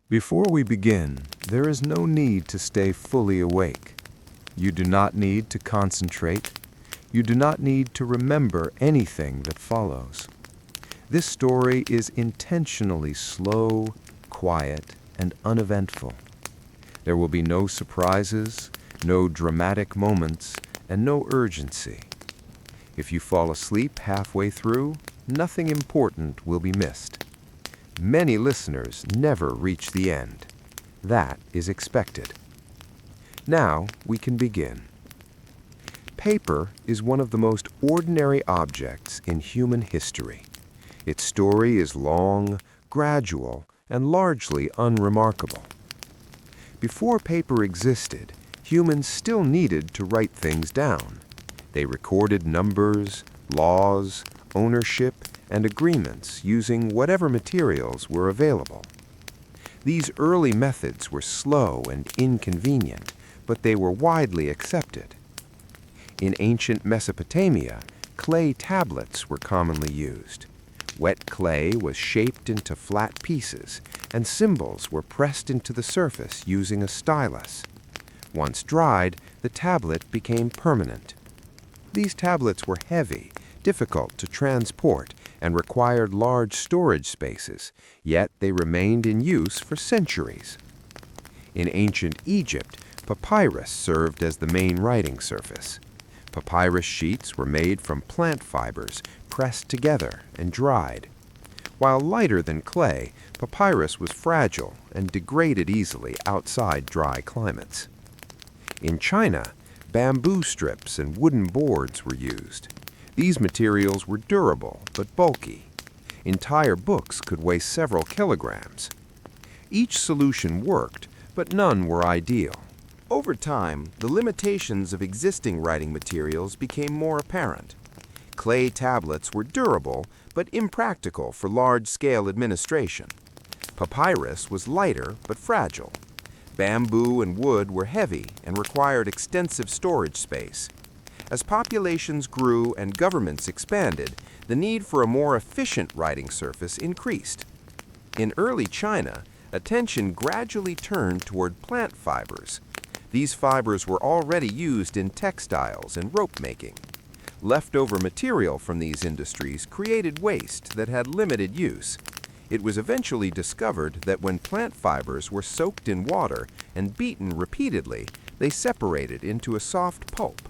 Before we begin, there is no need to stay fully awake. You do not need to concentrate. You do not need to remember anything that follows. This story is intentionally slow, quiet, and uneventful. There will be no surprises, no dramatic moments, and no urgency. If you fall asleep halfway through, nothing important will be missed. Many listeners never reach the end. That is expected. Now we can begin. Paper is one of the most ordinary objects in human history. Its story is long, gradual, and largely unremarkable. Before paper existed, humans still needed to write things down. They recorded numbers, laws, ownership, and agreements using whatever materials were available. These early methods were slow and inconvenient, but they were widely accepted. In ancient Mesopotamia, clay tablets were commonly used. Wet clay was shaped into flat pieces, and symbols were pressed into the surface using a stylus. Once dried, the tablet became permanent. These tablets were heavy, difficult to transport, and required large storage spaces, yet they remained in use for centuries. In ancient Egypt, papyrus served as the main writing surface. Papyrus sheets were made from plant fibers, pressed together and dried. While lighter than clay, papyrus was fragile and degraded easily outside dry climates. In China, bamboo strips and wooden boards were used. These materials were durable but bulky. Entire books could weigh several kilograms. Each solution worked, but none were ideal. Over time, the limitations of existing writing materials became more apparent. Clay tablets were durable but impractical for large-scale administration. Papyrus was lighter but fragile. Bamboo and wood were heavy and required extensive storage space. As populations grew and governments expanded, the need for a more efficient writing surface increased. In early China, attention gradually turned toward plant fibers. These fibers were already used in textiles and rope making. Leftover material from these industries created waste that had limited use. It was eventually discovered that when plant fibers were soaked in water and beaten repeatedly, they separated into a soft pulp.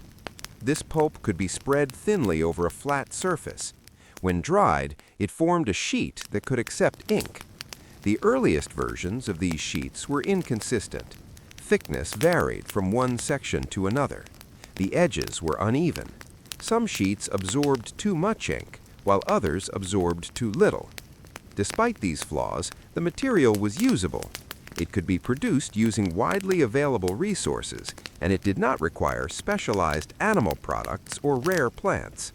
This pulp could be spread thinly over a flat surface. When dried, it formed a sheet that could accept ink. The earliest versions of these sheets were inconsistent. Thickness varied from one section to another. The edges were uneven. Some sheets absorbed too much ink, while others absorbed too little. Despite these flaws, the material was usable. It could be produced using widely available resources, and it did not require specialized animal products or rare plants.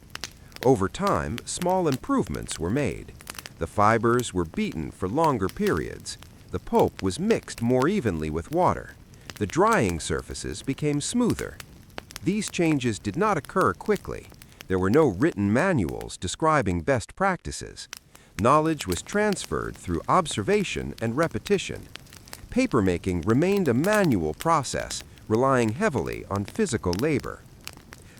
Over time, small improvements were made. The fibers were beaten for longer periods. The pulp was mixed more evenly with water. The drying surfaces became smoother. These changes did not occur quickly. There were no written manuals describing best practices. Knowledge was transferred through observation and repetition. Papermaking remained a manual process, relying heavily on physical labor.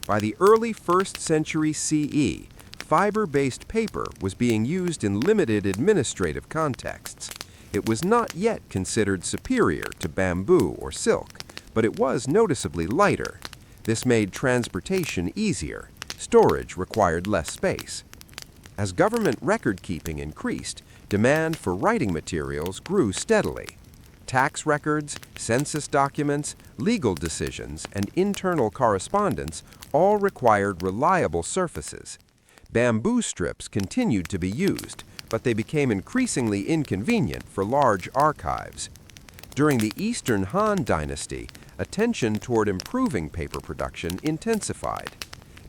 By the early 1st century CE, fiber-based paper was being used in limited administrative contexts. It was not yet considered superior to bamboo or silk, but it was noticeably lighter. This made transportation easier. Storage required less space. As government record-keeping increased, demand for writing materials grew steadily. Tax records, census documents, legal decisions, and internal correspondence all required reliable surfaces. Bamboo strips continued to be used, but they became increasingly inconvenient for large archives. During the Eastern Han Dynasty, attention toward improving paper production intensified.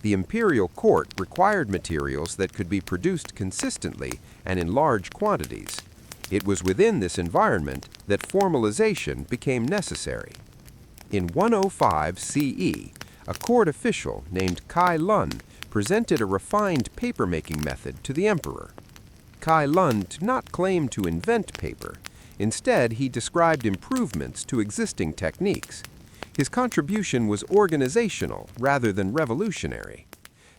The imperial court required materials that could be produced consistently and in large quantities. It was within this environment that formalization became necessary. In 105 CE, a court official named Kai Lun presented a refined paper-making method to the emperor. Kai Lun did not claim to invent paper. Instead, he described improvements to existing techniques. His contribution was organizational rather than revolutionary.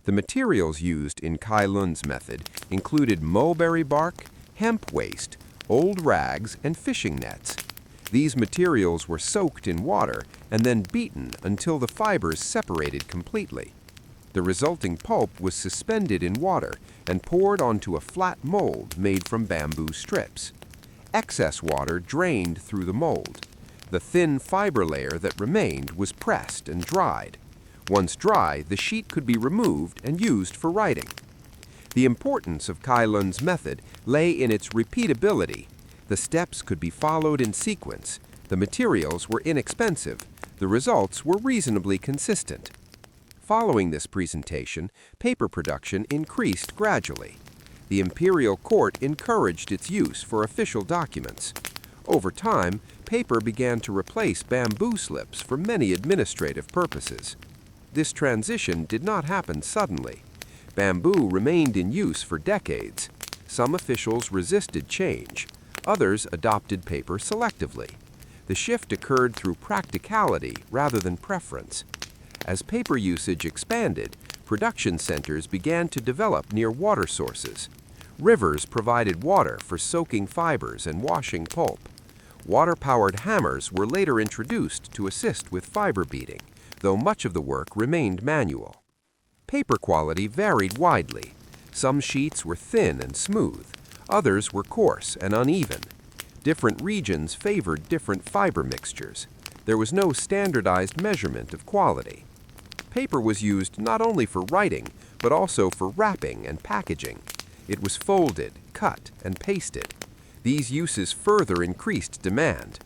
The materials used in Kai Lun's method included mulberry bark, hemp waste, old rags, and fishing nets. These materials were soaked in water and then beaten until the fibers separated completely. The resulting pulp was suspended in water and poured onto a flat mold made from bamboo strips. Excess water drained through the mold. The thin fiber layer that remained was pressed and dried. Once dry, the sheet could be removed and used for writing. The importance of Kai Lun's method lay in its repeatability. The steps could be followed in sequence. The materials were inexpensive. The results were reasonably consistent. Following this presentation, paper production increased gradually. The imperial court encouraged its use for official documents. Over time, paper began to replace bamboo slips for many administrative purposes. This transition did not happen suddenly. Bamboo remained in use for decades. Some officials resisted change. Others adopted paper selectively. The shift occurred through practicality rather than preference. As paper usage expanded, production centers began to develop near water sources. Rivers provided water for soaking fibers and washing pulp. Water-powered hammers were later introduced to assist with fiber beating, though much of the work remained manual. Paper quality varied widely. Some sheets were thin and smooth. Others were coarse and uneven. Different regions favored different fiber mixtures. There was no standardized measurement of quality. Paper was used not only for writing, but also for wrapping and packaging. It was folded, cut, and pasted. These uses further increased demand.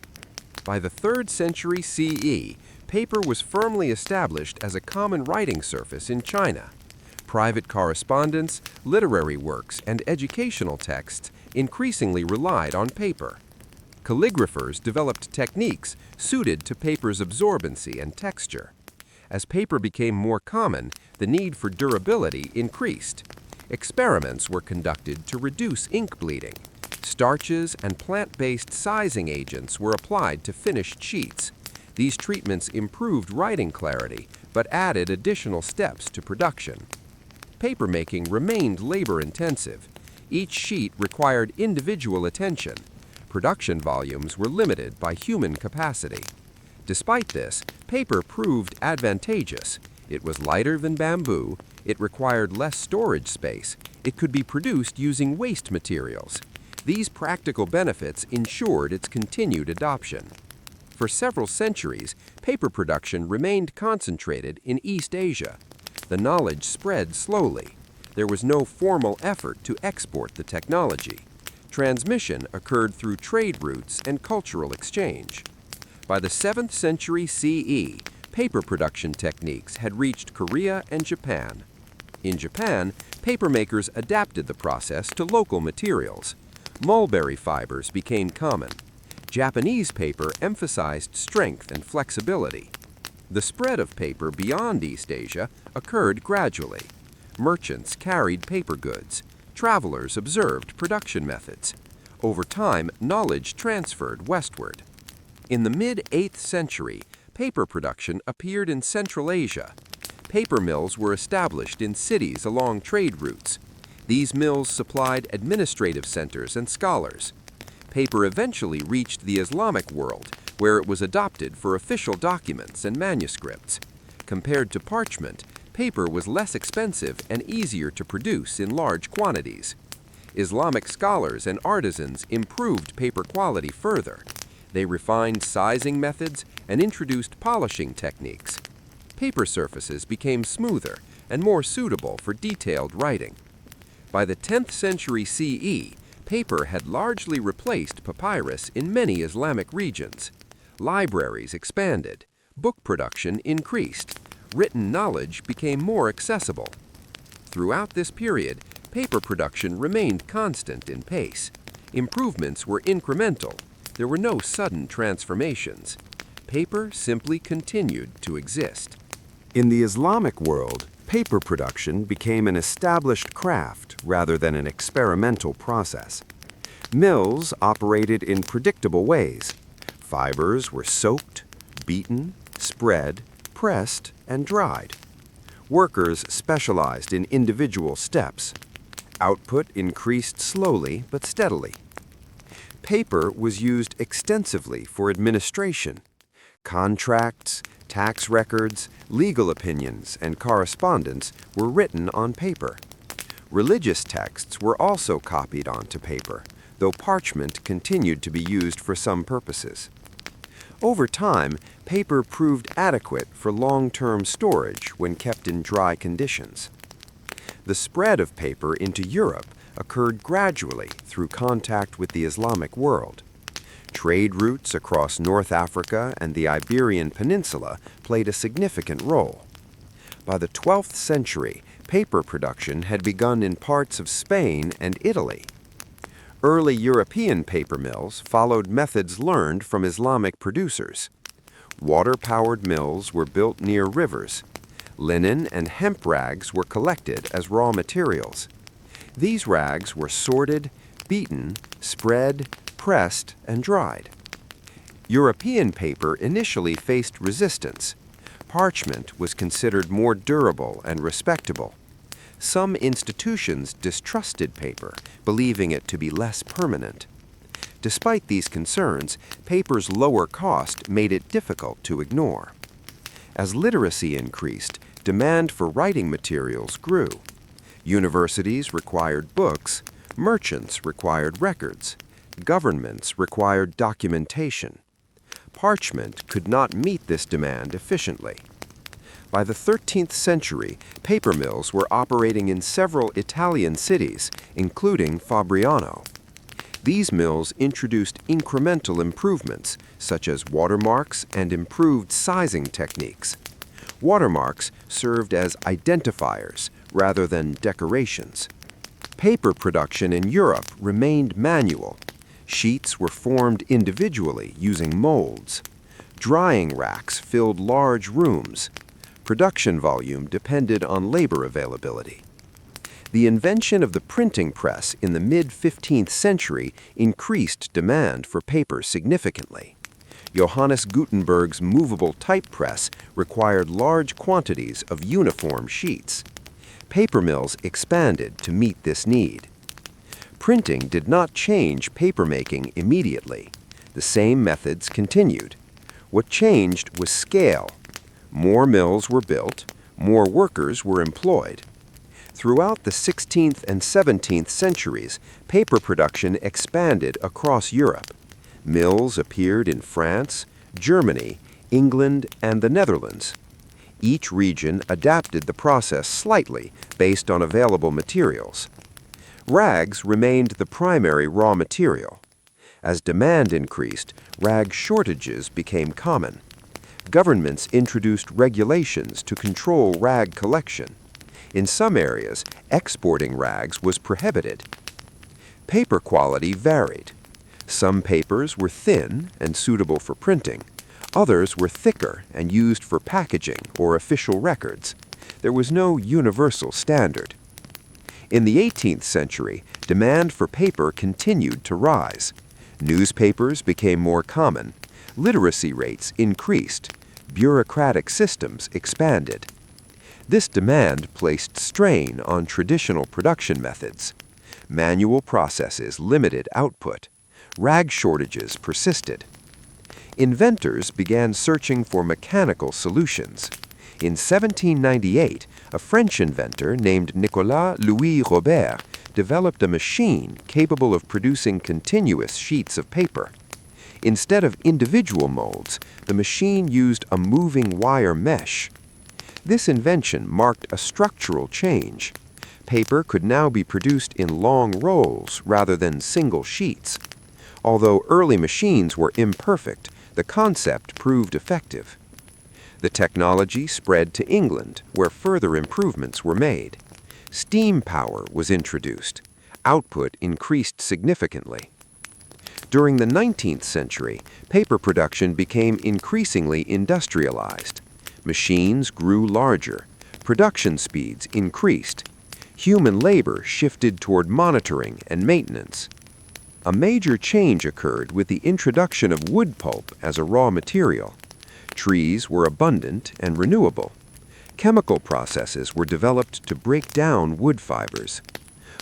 By the 3rd century CE, paper was firmly established as a common writing surface in China. Private correspondence, literary works, and educational texts increasingly relied on paper. Calligraphers developed techniques suited to paper's absorbency and texture. As paper became more common, the need for durability increased. Experiments were conducted to reduce ink bleeding. Starches and plant-based sizing agents were applied to finished sheets. These treatments improved writing clarity, but added additional steps to production. Papermaking remained labor-intensive. Each sheet required individual attention. Production volumes were limited by human capacity. Despite this, paper proved advantageous. It was lighter than bamboo, it required less storage space, it could be produced using waste materials. These practical benefits ensured its continued adoption. For several centuries, paper production remained concentrated in East Asia. The knowledge spread slowly. There was no formal effort to export the technology. Transmission occurred through trade routes and cultural exchange. By the 7th century CE, paper production techniques had reached Korea and Japan. In Japan, papermakers adapted the process to local materials. Mulberry fibers became common. Japanese paper emphasized strength and flexibility. The spread of paper beyond East Asia occurred gradually. Merchants carried paper goods. Travelers observed production methods. Over time, knowledge transferred westward. In the mid-8th century, paper production appeared in Central Asia. Paper mills were established in cities along trade routes. These mills supplied administrative centers and scholars. Paper eventually reached the Islamic world, where it was adopted for official documents and manuscripts. Compared to parchment, paper was less expensive and easier to produce in large quantities. Islamic scholars and artisans improved paper quality further. They refined sizing methods and introduced polishing techniques. Paper surfaces became smoother and more suitable for detailed writing. By the 10th century CE, paper had largely replaced papyrus in many Islamic regions. Libraries expanded. Book production increased. Written knowledge became more accessible. Throughout this period, paper production remained constant in pace. Improvements were incremental. There were no sudden transformations. Paper simply continued to exist. In the Islamic world, paper production became an established craft rather than an experimental process. Mills operated in predictable ways. Fibers were soaked, beaten, spread, pressed, and dried. Workers specialized in individual steps. Output increased slowly but steadily. Paper was used extensively for administration. Contracts, tax records, legal opinions, and correspondence were written on paper. Religious texts were also copied onto paper, though parchment continued to be used for some purposes. Over time, paper proved adequate for long-term storage when kept in dry conditions. The spread of paper into Europe occurred gradually through contact with the Islamic world. Trade routes across North Africa and the Iberian Peninsula played a significant role. By the 12th century, paper production had begun in parts of Spain and Italy. Early European paper mills followed methods learned from Islamic producers. Water-powered mills were built near rivers. Linen and hemp rags were collected as raw materials. These rags were sorted, beaten, spread, pressed, and dried. European paper initially faced resistance. Parchment was considered more durable and respectable. Some institutions distrusted paper, believing it to be less permanent. Despite these concerns, paper's lower cost made it difficult to ignore. As literacy increased, demand for writing materials grew. Universities required books, merchants required records, governments required documentation. Parchment could not meet this demand efficiently. By the 13th century, paper mills were operating in several Italian cities, including Fabriano. These mills introduced incremental improvements, such as watermarks and improved sizing techniques. Watermarks served as identifiers rather than decorations. Paper production in Europe remained manual. Sheets were formed individually using molds. Drying racks filled large rooms. Production volume depended on labor availability. The invention of the printing press in the mid-15th century increased demand for paper significantly. Johannes Gutenberg's movable type press required large quantities of uniform sheets. Paper mills expanded to meet this need. Printing did not change papermaking immediately. The same methods continued. What changed was scale. More mills were built, more workers were employed. Throughout the 16th and 17th centuries, paper production expanded across Europe. Mills appeared in France, Germany, England, and the Netherlands. Each region adapted the process slightly based on available materials. Rags remained the primary raw material. As demand increased, rag shortages became common. Governments introduced regulations to control rag collection. In some areas, exporting rags was prohibited. Paper quality varied. Some papers were thin and suitable for printing. Others were thicker and used for packaging or official records. There was no universal standard. In the 18th century, demand for paper continued to rise. Newspapers became more common. Literacy rates increased. Bureaucratic systems expanded. This demand placed strain on traditional production methods. Manual processes limited output. Rag shortages persisted. Inventors began searching for mechanical solutions. In 1798, a French inventor named Nicolas Louis Robert developed a machine capable of producing continuous sheets of paper. Instead of individual molds, the machine used a moving wire mesh. This invention marked a structural change. Paper could now be produced in long rolls rather than single sheets. Although early machines were imperfect, the concept proved effective. The technology spread to England, where further improvements were made. Steam power was introduced. Output increased significantly. During the 19th century, paper production became increasingly industrialized. Machines grew larger. Production speeds increased. Human labor shifted toward monitoring and maintenance. A major change occurred with the introduction of wood pulp as a raw material. Trees were abundant and renewable. Chemical processes were developed to break down wood fibers.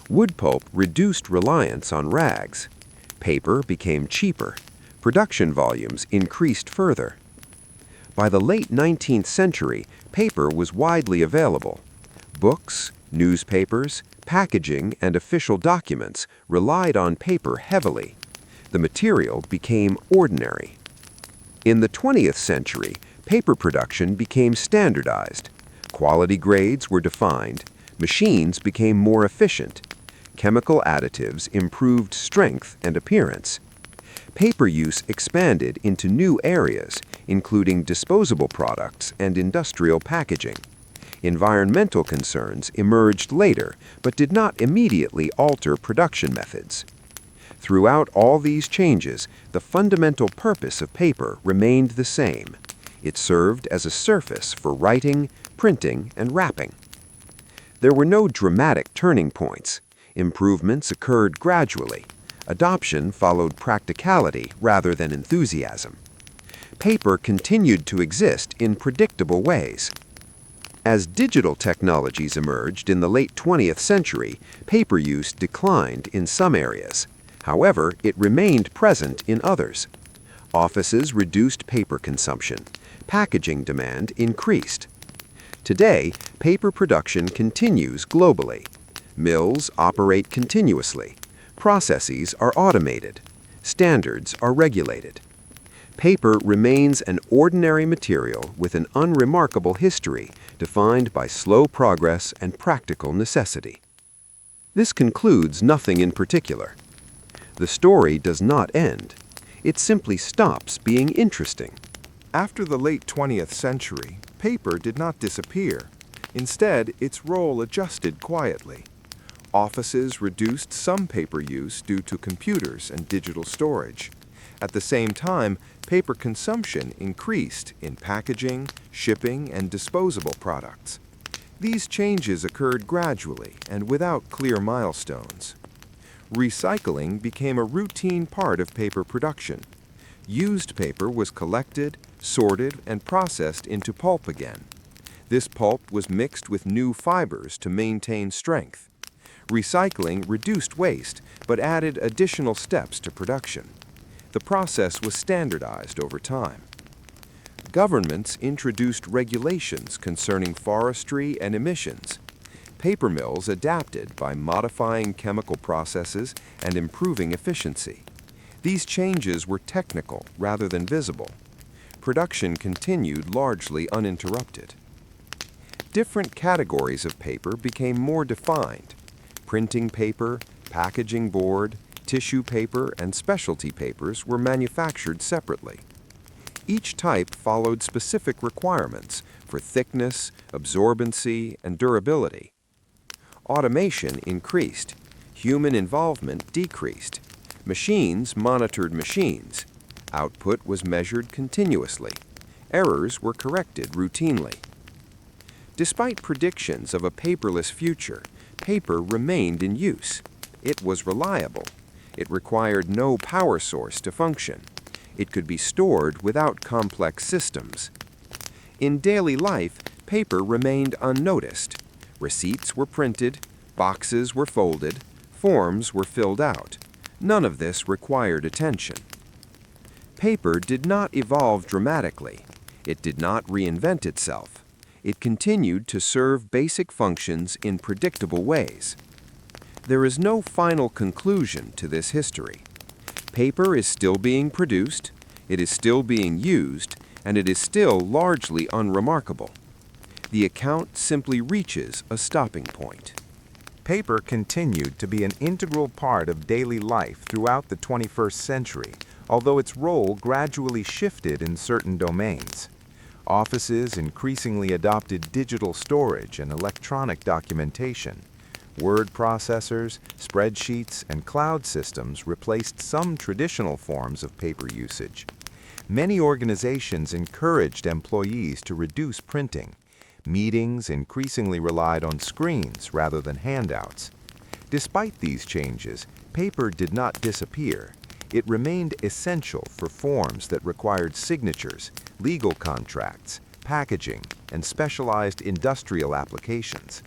Wood pulp reduced reliance on rags. Paper became cheaper. Production volumes increased further. By the late 19th century, paper was widely available. Books, newspapers, packaging, and official documents relied on paper heavily. The material became ordinary. In the 20th century, paper production became standardized. Quality grades were defined. Machines became more efficient. Chemical additives improved strength and appearance. Paper use expanded into new areas, including disposable products and industrial packaging. Environmental concerns emerged later, but did not immediately alter production methods. Throughout all these changes, the fundamental purpose of paper remained the same. It served as a surface for writing, printing, and wrapping. There were no dramatic turning points. Improvements occurred gradually. Adoption followed practicality rather than enthusiasm. Paper continued to exist in predictable ways. As digital technologies emerged in the late 20th century, paper use declined in some areas. However, it remained present in others. Offices reduced paper consumption. Packaging demand increased. Today, paper production continues globally. Mills operate continuously. Processes are automated. Standards are regulated. Paper remains an ordinary material with an unremarkable history defined by slow progress and practical necessity. This concludes nothing in particular. The story does not end. It simply stops being interesting. After the late 20th century, paper did not disappear. Instead, its role adjusted quietly. Offices reduced some paper use due to computers and digital storage. At the same time, paper consumption increased in packaging, shipping, and disposable products. These changes occurred gradually and without clear milestones. Recycling became a routine part of paper production. Used paper was collected, sorted, and processed into pulp again. This pulp was mixed with new fibers to maintain strength. Recycling reduced waste, but added additional steps to production. The process was standardized over time. Governments introduced regulations concerning forestry and emissions. Paper mills adapted by modifying chemical processes and improving efficiency. These changes were technical rather than visible. Production continued largely uninterrupted. Different categories of paper became more defined. Printing paper, packaging board, tissue paper, and specialty papers were manufactured separately. Each type followed specific requirements for thickness, absorbency, and durability. Automation increased. Human involvement decreased. Machines monitored machines. Output was measured continuously. Errors were corrected routinely. Despite predictions of a paperless future, paper remained in use. It was reliable. It required no power source to function. It could be stored without complex systems. In daily life, paper remained unnoticed. Receipts were printed, boxes were folded, forms were filled out. None of this required attention. Paper did not evolve dramatically. It did not reinvent itself. It continued to serve basic functions in predictable ways. There is no final conclusion to this history. Paper is still being produced, it is still being used, and it is still largely unremarkable. The account simply reaches a stopping point. Paper continued to be an integral part of daily life throughout the 21st century, although its role gradually shifted in certain domains. Offices increasingly adopted digital storage and electronic documentation. Word processors, spreadsheets, and cloud systems replaced some traditional forms of paper usage. Many organizations encouraged employees to reduce printing. Meetings increasingly relied on screens rather than handouts. Despite these changes, Paper did not disappear. It remained essential for forms that required signatures, legal contracts, packaging, and specialized industrial applications.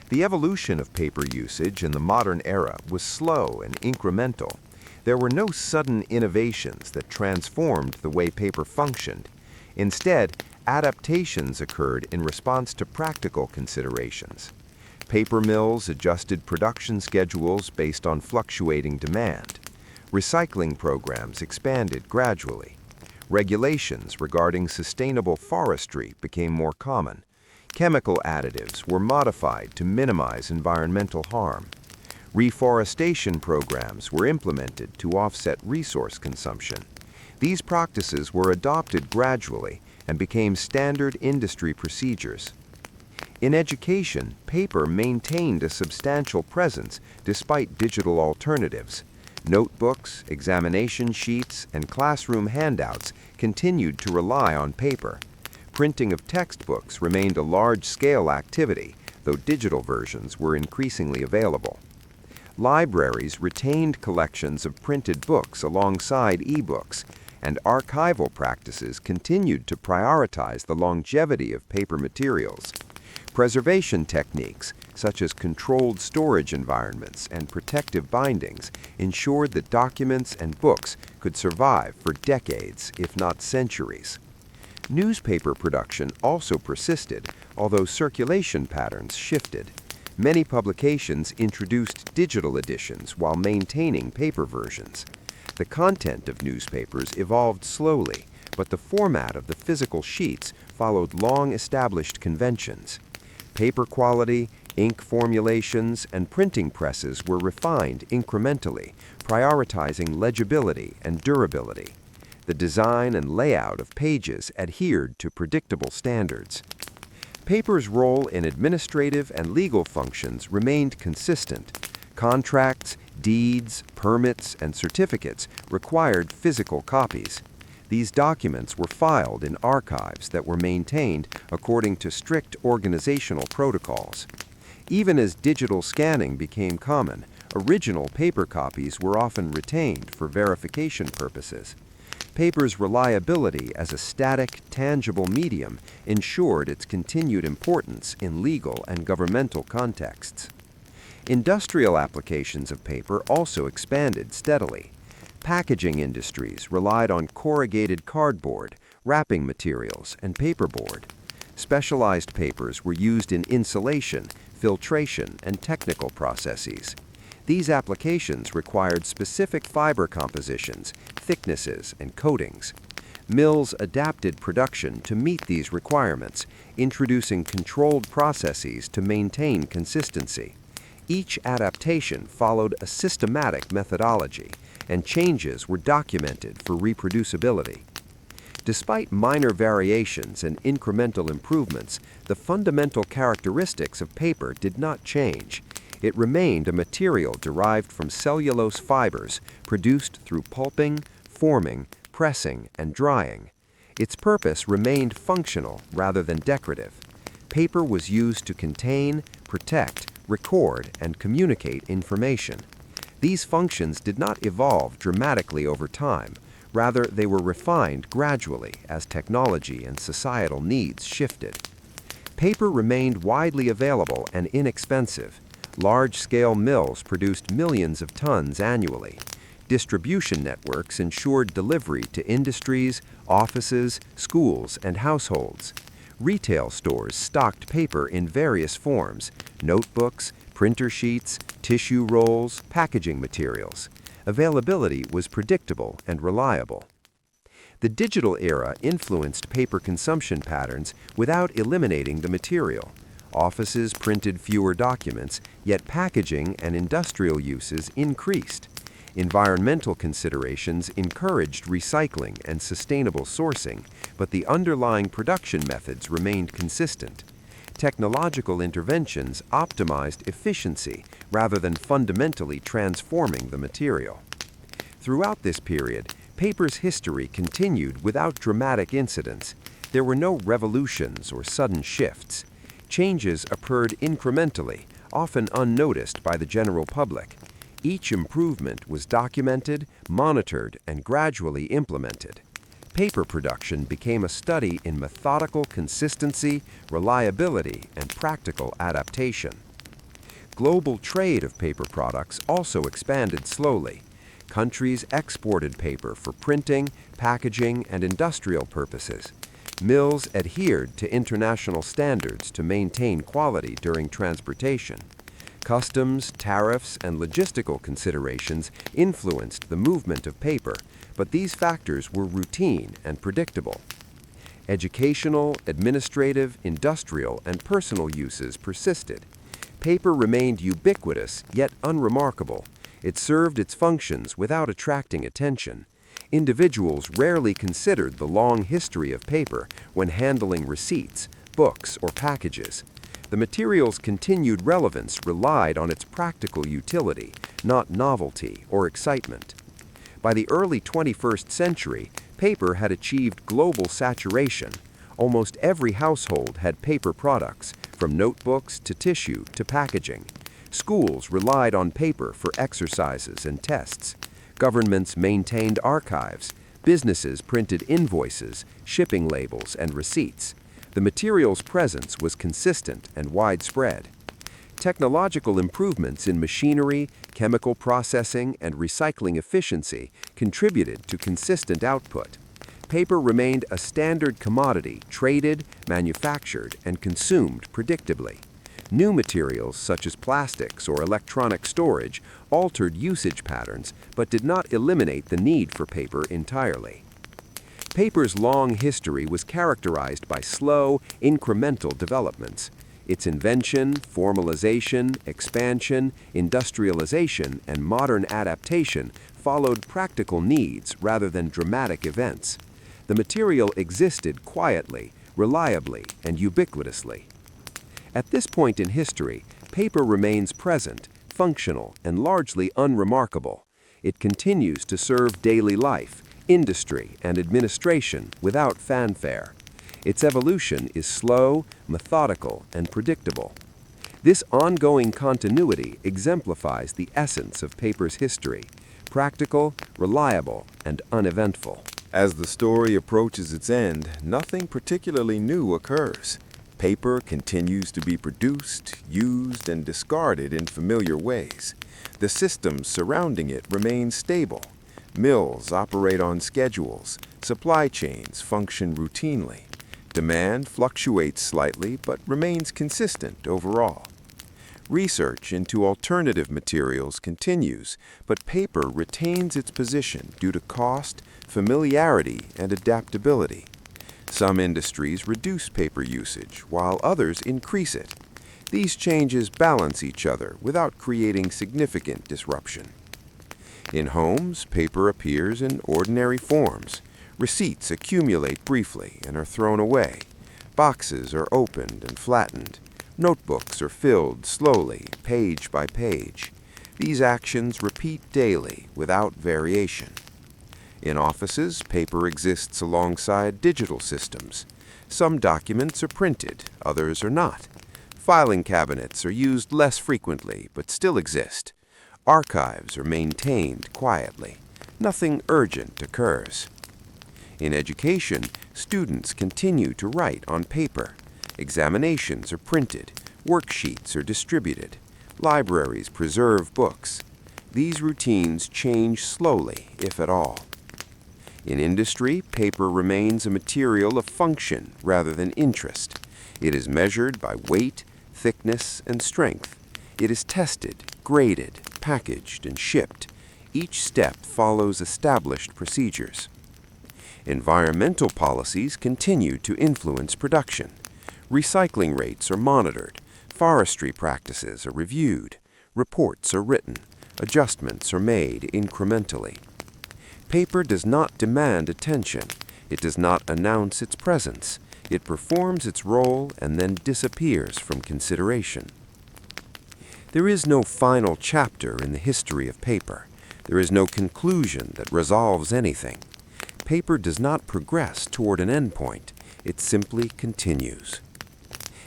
The evolution of paper usage in the modern era was slow and incremental. There were no sudden innovations that transformed the way paper functioned. Instead, adaptations occurred in response to practical considerations. Paper mills adjusted production schedules based on fluctuating demand. Recycling programs expanded gradually. Regulations regarding sustainable forestry became more common. Chemical additives were modified to minimize environmental harm. Reforestation programs were implemented to offset resource consumption. These practices were adopted gradually and became standard industry procedures. In education, paper maintained a substantial presence despite digital alternatives. Notebooks, examination sheets, and classroom handouts continued to rely on paper. Printing of textbooks remained a large-scale activity, though digital versions were increasingly available. Libraries retained collections of printed books alongside e-books, and archival practices continued to prioritize the longevity of paper materials. Preservation techniques, such as controlled storage environments and protective bindings, ensured that documents and books could survive for decades, if not centuries. Newspaper production also persisted, although circulation patterns shifted. Many publications introduced digital editions while maintaining paper versions. The content of newspapers evolved slowly, but the format of the physical sheets followed long-established conventions. Paper quality, ink formulations, and printing presses were refined incrementally, prioritizing legibility and durability. The design and layout of pages adhered to predictable standards. Paper's role in administrative and legal functions remained consistent. Contracts, deeds, permits, and certificates required physical copies. These documents were filed in archives that were maintained according to strict organizational protocols. Even as digital scanning became common, original paper copies were often retained for verification purposes. Paper's reliability as a static, tangible medium ensured its continued importance in legal and governmental contexts. Industrial applications of paper also expanded steadily. Packaging industries relied on corrugated cardboard, wrapping materials, and paperboard. Specialized papers were used in insulation, filtration, and technical processes. These applications required specific fiber compositions, thicknesses, and coatings. Mills adapted production to meet these requirements, introducing controlled processes to maintain consistency. Each adaptation followed a systematic methodology, and changes were documented for reproducibility. Despite minor variations and incremental improvements, the fundamental characteristics of paper did not change. It remained a material derived from cellulose fibers produced through pulping, forming, pressing, and drying. Its purpose remained functional rather than decorative. Paper was used to contain, protect, record, and communicate information. These functions did not evolve dramatically over time. Rather, they were refined gradually as technology and societal needs shifted. Paper remained widely available and inexpensive. Large-scale mills produced millions of tons annually. Distribution networks ensured delivery to industries, offices, schools, and households. Retail stores stocked paper in various forms: notebooks, printer sheets, tissue rolls, packaging materials. Availability was predictable and reliable. The digital era influenced paper consumption patterns without eliminating the material. Offices printed fewer documents, yet packaging and industrial uses increased. Environmental considerations encouraged recycling and sustainable sourcing, but the underlying production methods remained consistent. Technological interventions optimized efficiency rather than fundamentally transforming the material. Throughout this period, paper's history continued without dramatic incidents. There were no revolutions or sudden shifts. Changes occurred incrementally, often unnoticed by the general public. Each improvement was documented, monitored, and gradually implemented. Paper production became a study in methodical consistency, reliability, and practical adaptation. Global trade of paper products also expanded slowly. Countries exported paper for printing, packaging, and industrial purposes. Mills adhered to international standards to maintain quality during transportation. Customs, tariffs, and logistical considerations influenced the movement of paper, but these factors were routine and predictable. Educational, administrative, industrial, and personal uses persisted. Paper remained ubiquitous yet unremarkable. It served its functions without attracting attention. Individuals rarely considered the long history of paper when handling receipts, books, or packages. The material's continued relevance relied on its practical utility, not novelty or excitement. By the early 21st century, paper had achieved global saturation. Almost every household had paper products, from notebooks to tissue to packaging. Schools relied on paper for exercises and tests. Governments maintained archives. Businesses printed invoices, shipping labels, and receipts. The material's presence was consistent and widespread. Technological improvements in machinery, chemical processing, and recycling efficiency contributed to consistent output. Paper remained a standard commodity traded, manufactured, and consumed predictably. New materials such as plastics or electronic storage altered usage patterns but did not eliminate the need for paper entirely. Paper's long history was characterized by slow, incremental developments. Its invention, formalization, expansion, industrialization, and modern adaptation followed practical needs rather than dramatic events. The material existed quietly, reliably, and ubiquitously. At this point in history, paper remains present, functional, and largely unremarkable. It continues to serve daily life, industry, and administration without fanfare. Its evolution is slow, methodical, and predictable. This ongoing continuity exemplifies the essence of paper's history: practical, reliable, and uneventful. As the story approaches its end, nothing particularly new occurs. Paper continues to be produced, used, and discarded in familiar ways. The systems surrounding it remain stable. Mills operate on schedules. Supply chains function routinely. Demand fluctuates slightly but remains consistent overall. Research into alternative materials continues, but paper retains its position due to cost, familiarity, and adaptability. Some industries reduce paper usage, while others increase it. These changes balance each other without creating significant disruption. In homes, paper appears in ordinary forms. Receipts accumulate briefly and are thrown away. Boxes are opened and flattened. Notebooks are filled slowly, page by page. These actions repeat daily without variation. In offices, paper exists alongside digital systems. Some documents are printed, others are not. Filing cabinets are used less frequently but still exist. Archives are maintained quietly. Nothing urgent occurs. In education, students continue to write on paper. Examinations are printed. Worksheets are distributed. Libraries preserve books. These routines change slowly, if at all. In industry, paper remains a material of function rather than interest. It is measured by weight, thickness, and strength. It is tested, graded, packaged, and shipped. Each step follows established procedures. Environmental policies continue to influence production. Recycling rates are monitored. Forestry practices are reviewed. Reports are written. Adjustments are made incrementally. Paper does not demand attention. It does not announce its presence. It performs its role and then disappears from consideration. There is no final chapter in the history of paper. There is no conclusion that resolves anything. Paper does not progress toward an endpoint. It simply continues.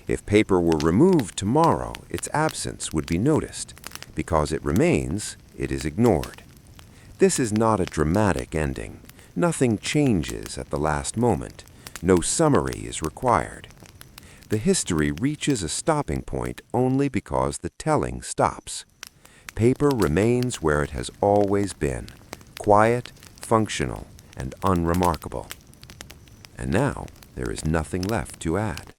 If paper were removed tomorrow, its absence would be noticed. Because it remains, it is ignored. This is not a dramatic ending. Nothing changes at the last moment. No summary is required. The history reaches a stopping point only because the telling stops. Paper remains where it has always been, quiet, functional, and unremarkable. And now there is nothing left to add.